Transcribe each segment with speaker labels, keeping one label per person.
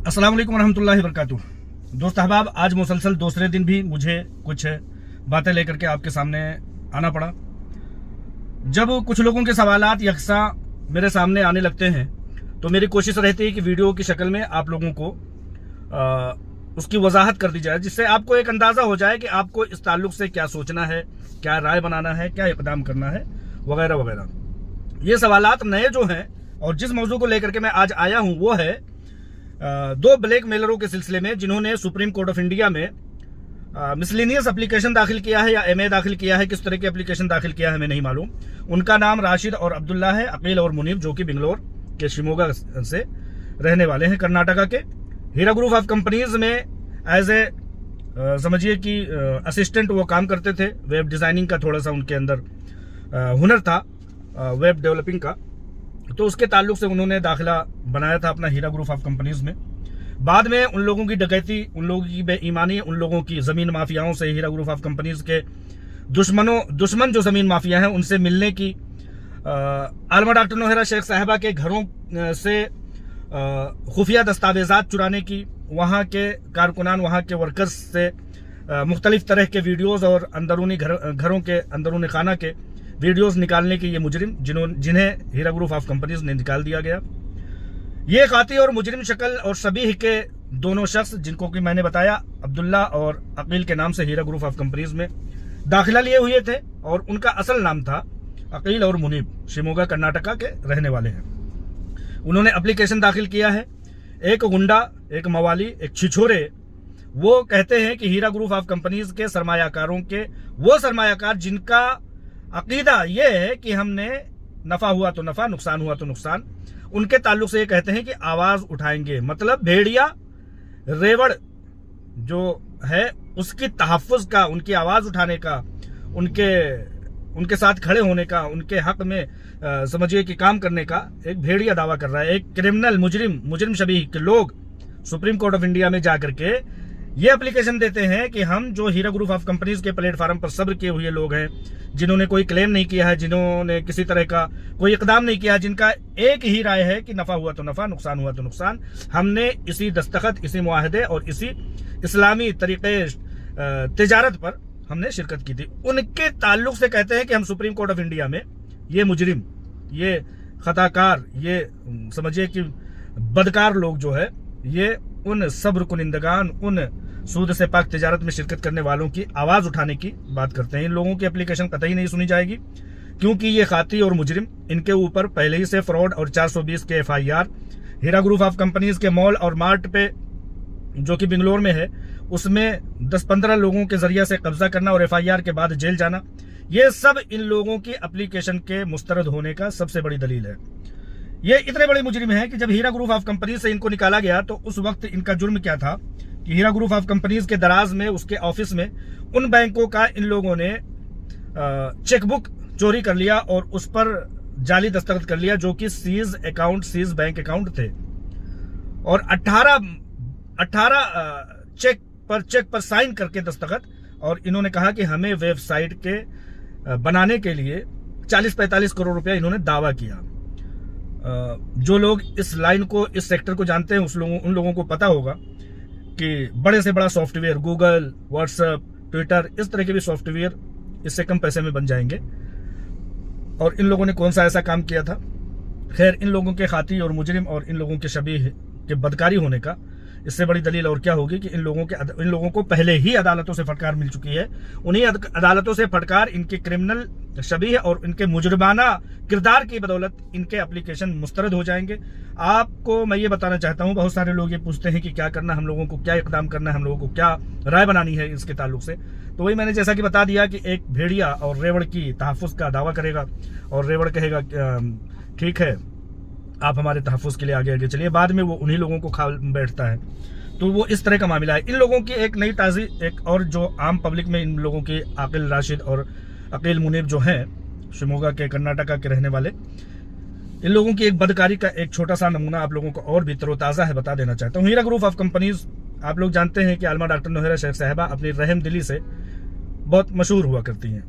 Speaker 1: अस्सलाम वालेकुम रहमतुल्लाहि वबरकातुह। दोस्त अहबाब, आज मुसलसल दूसरे दिन भी मुझे कुछ बातें लेकर के आपके सामने आना पड़ा। जब कुछ लोगों के सवालात यकसा मेरे सामने आने लगते हैं तो मेरी कोशिश रहती है कि वीडियो की शक्ल में आप लोगों को उसकी वजाहत कर दी जाए, जिससे आपको एक अंदाजा हो जाए कि आपको इस ताल्लुक से क्या सोचना है, क्या राय बनाना है, क्या इकदाम करना है, वगैरह वगैरह। ये सवालात नए जो हैं और जिस मौजू को लेकर के मैं आज आया हूं वो है दो ब्लैक मेलरों के सिलसिले में जिन्होंने सुप्रीम कोर्ट ऑफ इंडिया में मिसलिनियस एप्लीकेशन दाखिल किया है या एमए दाखिल किया है। किस तरह की एप्लीकेशन दाखिल किया है हमें नहीं मालूम। उनका नाम राशिद और अब्दुल्ला है, अकील और मुनीब, जो कि बेंगलोर के शिमोगा से रहने वाले हैं, कर्नाटका के। हीरा ग्रुप ऑफ कंपनीज में एज ए समझिए कि असिस्टेंट वो काम करते थे। वेब डिजाइनिंग का थोड़ा सा उनके अंदर हुनर था, वेब डेवलपिंग का, तो उसके ताल्लुक से उन्होंने दाखिला बनाया था अपना हीरा ग्रुप ऑफ कंपनीज में। बाद में उन लोगों की डकैती, उन लोगों की बेईमानी, उन लोगों की जमीन माफियाओं से, हीरा ग्रुप ऑफ कंपनीज के दुश्मन जो जमीन माफिया हैं उनसे मिलने की, आलमा डॉक्टर नोहेरा शेख साहिबा के घरों से खुफिया दस्तावेजात चुराने की, वहां के कारकुनान, वहां के वर्कर्स से मुख्तलिफ तरह के वीडियोज और अंदरूनी घरों के अंदरूनी खाना के वीडियोस निकालने के ये मुजरिम जिन्हें हीरा ग्रुप ऑफ कंपनीज ने निकाल दिया गया। ये काती और मुजरिम शक्ल और शबीह के दोनों शख्स, जिनको कि मैंने बताया अब्दुल्ला और अकील के नाम से हीरा ग्रुप ऑफ कंपनीज में दाखिला लिए हुए थे, और उनका असल नाम था अकील और मुनीब, शिमोगा कर्नाटका के रहने वाले हैं। उन्होंने एप्लीकेशन दाखिल किया है। एक गुंडा, एक मवाली, एक छिछोरे, वो कहते हैं कि हीरा ग्रुप ऑफ कंपनीज के सरमायाकारों के वो सरमायाकार जिनका अकीदा ये है कि हमने नफा हुआ तो नफा, नुकसान हुआ तो नुकसान, उनके ताल्लुक से ये कहते हैं कि आवाज उठाएंगे। मतलब भेड़िया रेवड़ जो है उसकी तहफ्फुज का, उनकी आवाज उठाने का, उनके साथ खड़े होने का, उनके हक में समझिए कि काम करने का एक भेड़िया दावा कर रहा है। एक क्रिमिनल मुजरिम शबीह के लोग सुप्रीम कोर्ट ऑफ इंडिया में जाकर के ये एप्लीकेशन देते हैं कि हम जो हीरा ग्रुप ऑफ कंपनीज के प्लेटफार्म पर सब्र किए हुए लोग हैं, जिन्होंने कोई क्लेम नहीं किया है, जिन्होंने किसी तरह का कोई इकदाम नहीं किया, जिनका एक ही राय है कि नफा हुआ तो नफा, नुकसान हुआ तो नुकसान, हमने इसी दस्तखत, इसी मुआहदे और इसी इस्लामी तरीके तिजारत पर हमने शिरकत की थी। उनके ताल्लुक से कहते हैं कि हम सुप्रीम कोर्ट ऑफ इंडिया में ये मुजरिम, ये खताकार, ये समझिए कि बदकार लोग जो है, ये उन सब्र कुनिंदगान, उन सूद से पाक तिजारत में शिरकत करने वालों की आवाज उठाने की बात करते हैं। इन लोगों की एप्लीकेशन कतई नहीं सुनी जाएगी, क्योंकि ये खाती और मुजरिम, इनके ऊपर पहले ही से फ्रॉड और 420 के FIR, Heera group of companies के मॉल और मार्ट पे जो कि बेंगलोर में है उसमें 10-15 लोगों के जरिए से कब्जा करना और FIR के बाद जेल जाना, ये सब इन लोगों की एप्लीकेशन के मुस्तरद होने का सबसे बड़ी दलील है। ये इतने बड़े मुजरिम हैं कि जब हीरा ग्रुप ऑफ कंपनीज से इनको निकाला गया तो उस वक्त इनका जुर्म क्या था कि हीरा ग्रुप ऑफ कंपनीज के दराज में, उसके ऑफिस में, उन बैंकों का इन लोगों ने चेकबुक चोरी कर लिया और उस पर जाली दस्तखत कर लिया, जो कि सीज बैंक अकाउंट थे, और 18 चेक पर साइन करके दस्तखत, और इन्होंने कहा कि हमें वेबसाइट के बनाने के लिए 40-45 करोड़ रुपया इन्होंने दावा किया। जो लोग इस लाइन को, इस सेक्टर को जानते हैं उन लोगों को पता होगा कि बड़े से बड़ा सॉफ्टवेयर, गूगल, व्हाट्सएप, ट्विटर, इस तरह के भी सॉफ्टवेयर इससे कम पैसे में बन जाएंगे। और इन लोगों ने कौन सा ऐसा काम किया था? खैर, इन लोगों के खाती और मुजरिम और इन लोगों के शबीह के बदकारी होने का इससे बड़ी दलील और क्या होगी कि इन लोगों को पहले ही अदालतों से फटकार मिल चुकी है। उन्हीं अदालतों से फटकार, इनके क्रिमिनल शबीह और इनके मुजरिमाना किरदार की बदौलत इनके एप्लीकेशन मुस्तरद हो जाएंगे। आपको मैं ये बताना चाहता हूँ, बहुत सारे लोग ये पूछते हैं कि क्या करना, हम लोगों को क्या इकदाम करना है, हम लोगों को क्या राय बनानी है इसके ताल्लुक से। तो वही मैंने जैसा कि बता दिया कि एक भेड़िया और रेवड़ की तहफ्फुज का दावा करेगा और रेवड़ कहेगा ठीक है, आप हमारे तहफ़्फ़ुज़ के लिए आगे चलिए, बाद में वो उन्हीं लोगों को खा बैठता है। तो वो इस तरह का मामला है। इन लोगों की एक नई ताज़ी, एक और जो आम पब्लिक में इन लोगों के आकिल राशिद और अकील मुनीब जो हैं, शिमोगा के कर्नाटका के रहने वाले, इन लोगों की एक बदकारी का एक छोटा सा नमूना आप लोगों को और भी तरोताज़ा है बता देना चाहता हूँ। हीरा ग्रुप ऑफ कंपनीज, आप लोग जानते हैं कि आलमा डॉक्टर नोहेरा शेख साहिबा अपनी रहम दिली से बहुत मशहूर हुआ करती हैं।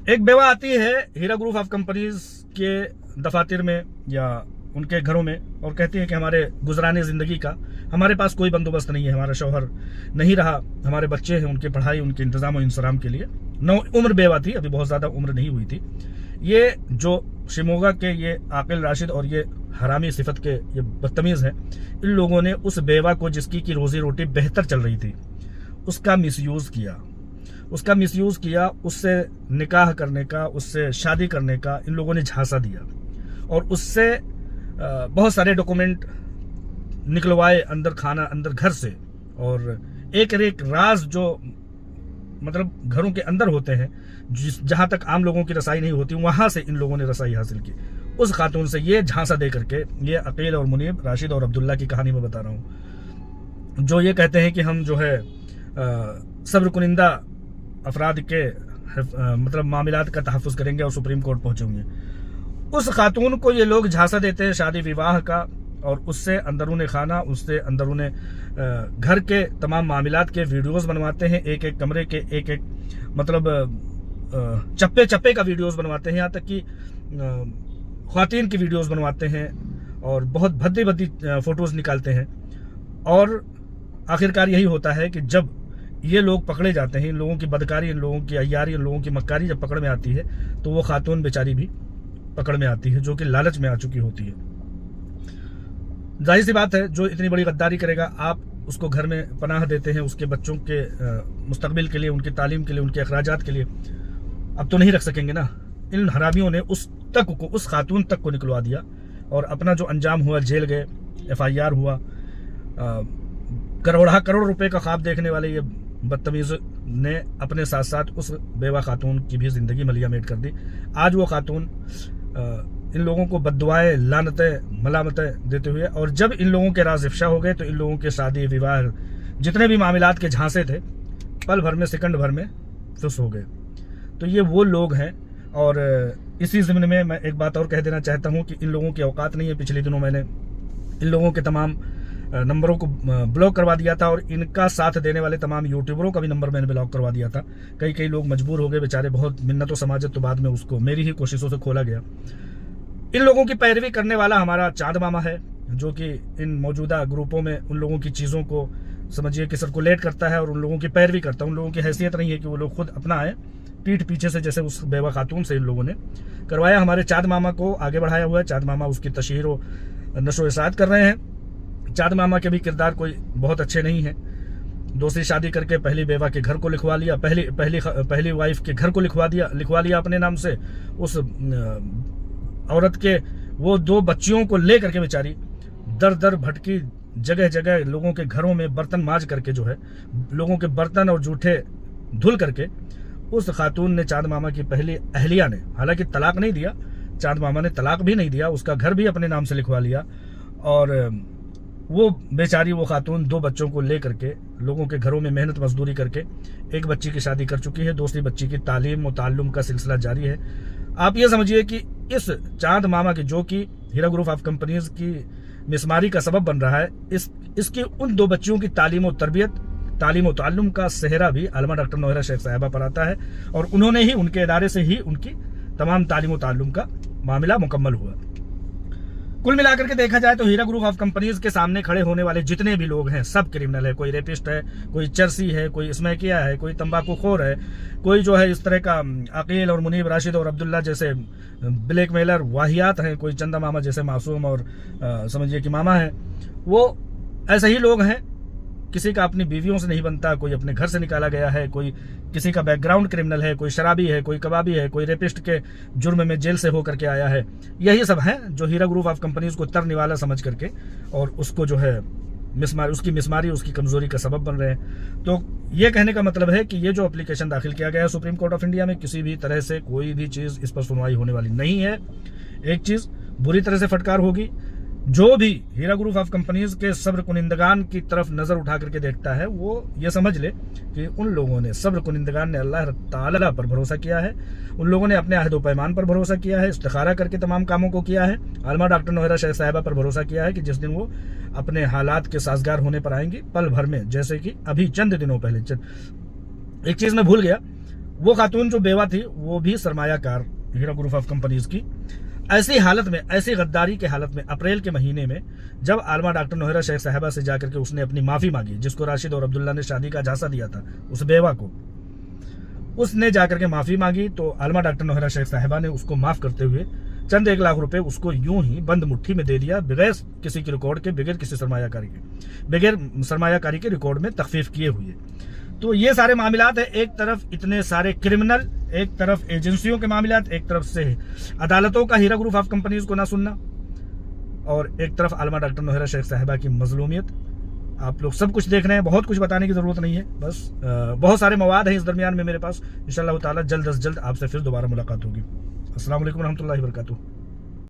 Speaker 1: एक बेवा आती है हीरा ग्रुप ऑफ कंपनीज के दफातर में या उनके घरों में और कहती हैं कि हमारे गुजराने ज़िंदगी का हमारे पास कोई बंदोबस्त नहीं है, हमारा शौहर नहीं रहा, हमारे बच्चे हैं, उनकी पढ़ाई, उनके इंतज़ाम और इंसराम के लिए। नौ उम्र बेवा थी, अभी बहुत ज़्यादा उम्र नहीं हुई थी। ये जो शिमोगा के ये आकिल राशिद और ये हरामी सिफत के ये बदतमीज़ हैं, इन लोगों ने उस बेवा को जिसकी की रोज़ी रोटी बेहतर चल रही थी उसका मिसयूज़ किया, उससे निकाह करने का, उससे शादी करने का इन लोगों ने झांसा दिया और उससे बहुत सारे डॉक्यूमेंट निकलवाए अंदर घर से, और एक राज जो मतलब घरों के अंदर होते हैं, जहां तक आम लोगों की रसाई नहीं होती, वहां से इन लोगों ने रसाई हासिल की। उस खातून से ये झांसा दे करके, ये अकील और मुनीब, राशिद और अब्दुल्ला की कहानी में बता रहा हूँ, जो ये कहते हैं कि हम जो है सब्र कुनिंदा अफराद के मतलब मामलात का तहफ़्फ़ुज़ करेंगे और सुप्रीम कोर्ट पहुंचेंगे। उस खातून को ये लोग झांसा देते हैं शादी विवाह का, और उससे अंदरूने खाना, उससे अंदरूने घर के तमाम मामलात के वीडियोस बनवाते हैं, एक एक कमरे के एक मतलब चप्पे चप्पे का वीडियोस बनवाते हैं, यहाँ तक कि ख्वातीन की वीडियोस बनवाते हैं और बहुत भद्दी भद्दी फोटोज निकालते हैं। और आखिरकार यही होता है कि जब ये लोग पकड़े जाते हैं, इन लोगों की बदकारी, इन लोगों की अय्यारी, इन लोगों की मक्कारी जब पकड़ में आती है, तो वो खातून बेचारी भी पकड़ में आती है, जो कि लालच में आ चुकी होती है। जाहिर सी बात है, जो इतनी बड़ी गद्दारी करेगा, आप उसको घर में पनाह देते हैं, उसके बच्चों के मुस्तकबिल के लिए, उनकी तालीम के लिए, उनके अखराजात के लिए, अब तो नहीं रख सकेंगे ना। इन हरामियों ने उस खातून तक को निकलवा दिया, और अपना जो अंजाम हुआ, जेल गए, FIR हुआ, करोड़ रुपए का ख्वाब देखने वाले ये बदतमीज ने अपने साथ साथ उस बेवा खातून की भी जिंदगी मलिया मेट कर दी। आज वो खातून इन लोगों को बद्दुआएं, लानतें, मलामतें देते हुए, और जब इन लोगों के राज इफ्शा हो गए तो इन लोगों के शादी विवाह जितने भी मामलात के झांसे थे, पल भर में, सेकंड भर में फुस हो गए। तो ये वो लोग हैं। और इसी ज़िम्न में मैं एक बात और कह देना चाहता हूँ कि इन लोगों की औकात नहीं है। पिछले दिनों मैंने इन लोगों के तमाम नंबरों को ब्लॉक करवा दिया था, और इनका साथ देने वाले तमाम यूट्यूबरों का भी नंबर मैंने ब्लॉक करवा दिया था। कई लोग मजबूर हो गए बेचारे, बहुत मिन्नतों समाजत, तो बाद में उसको मेरी ही कोशिशों से खोला गया। इन लोगों की पैरवी करने वाला हमारा चांद मामा है, जो कि इन मौजूदा ग्रुपों में उन लोगों की चीज़ों को समझिए कि सर्कुलेट करता है और उन लोगों की पैरवी करता है। उन लोगों की हैसियत नहीं है कि वो लोग खुद अपना है, पीठ पीछे से जैसे उस बेवा खातून से इन लोगों ने करवाया। हमारे चांद मामा को आगे बढ़ाया हुआ है। चांद मामा उसकी तशहीर व नशो इशात कर रहे हैं। चांद मामा के भी किरदार कोई बहुत अच्छे नहीं है। दूसरी शादी करके पहली बेवा के घर को लिखवा लिया, पहली वाइफ के घर को लिखवा लिया अपने नाम से। उस औरत के वो 2 बच्चियों को ले करके बेचारी दर दर भटकी, जगह जगह लोगों के घरों में बर्तन मांज करके, जो है लोगों के बर्तन और जूठे धुल करके, उस खातून ने, चांद मामा की पहली अहलिया ने, हालांकि तलाक नहीं दिया, चांद मामा ने तलाक भी नहीं दिया, उसका घर भी अपने नाम से लिखवा लिया। और वो बेचारी, वो खातून 2 बच्चों को ले करके लोगों के घरों में मेहनत मजदूरी करके एक बच्ची की शादी कर चुकी है। दूसरी बच्ची की तालीम और ताल्लुम का सिलसिला जारी है। आप ये समझिए कि इस चांद मामा की, जो कि हीरा ग्रुप ऑफ कंपनीज की मिसमारी का सबब बन रहा है, इसकी उन 2 बच्चियों की तालीम और तरबियत, तालीम और ताल्लुम का सेहरा भी आलमा डॉक्टर नौहरा शेख साहिबा पर आता है, और उन्होंने ही, उनके इदारे से ही उनकी तमाम तालीम और ताल्लुम का मामला मुकम्मल हुआ। कुल मिलाकर के देखा जाए तो हीरा ग्रुप ऑफ कंपनीज के सामने खड़े होने वाले जितने भी लोग हैं, सब क्रिमिनल है। कोई रेपिस्ट है, कोई चरसी है, कोई स्मैकिया है, कोई तंबाकूखोर है, कोई जो है इस तरह का अकील और मुनीब, राशिद और अब्दुल्ला जैसे ब्लैकमेलर वाहियात हैं, कोई चंदा मामा जैसे मासूम और समझिए कि मामा है। वो ऐसे ही लोग हैं। किसी का अपनी बीवियों से नहीं बनता, कोई अपने घर से निकाला गया है, कोई किसी का बैकग्राउंड क्रिमिनल है, कोई शराबी है, कोई कबाबी है, कोई रेपिस्ट के जुर्म में जेल से होकर के आया है। यही सब है जो हीरा ग्रुप ऑफ कंपनीज को तरनिवाला समझ करके और उसको जो है उसकी मिसमारी, उसकी कमजोरी का सबब बन रहे हैं। तो ये कहने का मतलब है कि ये जो एप्लीकेशन दाखिल किया गया है सुप्रीम कोर्ट ऑफ इंडिया में, किसी भी तरह से कोई भी चीज इस पर सुनवाई होने वाली नहीं है। एक चीज बुरी तरह से फटकार होगी, जो भी हीरा ग्रुप ऑफ कंपनीज के सब्र कुनिंदगान की तरफ नजर उठा करके देखता है, वो ये समझ ले कि उन लोगों ने, सब्र कुनिंदगान ने अल्लाह ताला पर भरोसा किया है, उन लोगों ने अपने अहद व पैमान पर भरोसा किया है, इस्तिखारा करके तमाम कामों को किया है, आलमा डॉक्टर नौहरा शेख साहिबा पर भरोसा किया है कि जिस दिन वो अपने हालात के साजगार होने पर आएंगी पल भर में, जैसे कि अभी चंद दिनों पहले। एक चीज मैं भूल गया, वो खातून जो बेवा थी वो भी सरमायाकार हीरा ग्रुप ऑफ कंपनीज की। ऐसी हालत में, ऐसी गद्दारी के हालत में अप्रैल के महीने में जब आलमा डॉक्टर नोहेरा शेख साहिबा से जाकर के उसने अपनी माफ़ी मांगी, जिसको राशिद और अब्दुल्ला ने शादी का झांसा दिया था, उस बेवा को, उसने जाकर के माफ़ी मांगी, तो आलमा डॉक्टर नोहेरा शेख साहिबा ने उसको माफ़ करते हुए चंद 1 लाख रुपए उसको यूं ही बंद मुट्ठी में दे दिया, बगैर किसी के रिकॉर्ड के, बगैर किसी सरमायाकारी के रिकॉर्ड में तखफीफ किए हुए। तो ये सारे मामलात है, एक तरफ इतने सारे क्रिमिनल, एक तरफ एजेंसियों के मामलात, एक तरफ से अदालतों का हीरा ग्रुप ऑफ कंपनीज को ना सुनना, और एक तरफ आलमा डॉक्टर नोहेरा शेख साहिबा की मजलूमियत। आप लोग सब कुछ देख रहे हैं, बहुत कुछ बताने की जरूरत नहीं है, बस बहुत सारे मवाद हैं इस दरमियान में मेरे पास। इंशाअल्लाह ताला जल्द अज जल्द आपसे फिर दोबारा मुलाकात होगी। अस्सलाम वालेकुम रहमतुल्लाहि व बरकातुहू।